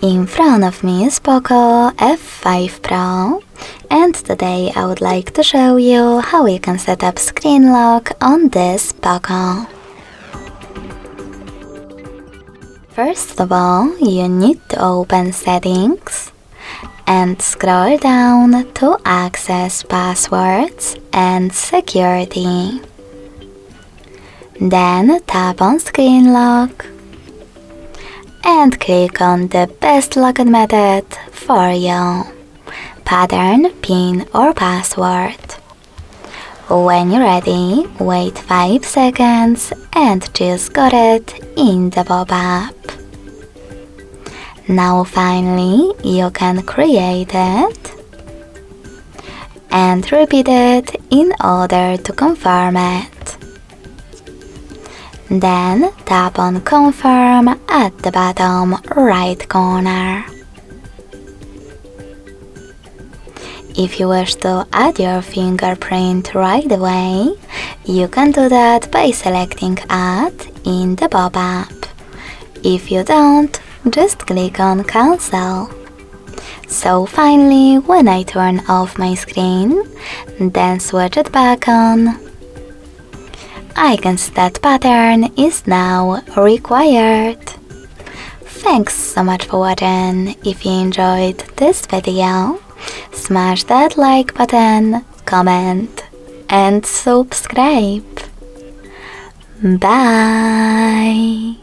In front of me is POCO F5 Pro, and today I would like to show you how you can set up screen lock on this POCO. First of all, you need to open Settings and scroll down to access Passwords and Security. Then tap on Screen Lock and click on the best login method for you: pattern, PIN or password. When you're ready, wait 5 seconds and choose Got it in the pop-up. Now finally you can create it and repeat it in order to confirm it. Then tap on Confirm at the bottom right corner. If you wish to add your fingerprint right away, you can do that by selecting Add in the pop-up. If you don't, just click on Cancel. So finally, when I turn off my screen, then switch it back on, I can see that pattern is now required. Thanks so much for watching. If you enjoyed this video, smash that like button, comment and subscribe. Bye!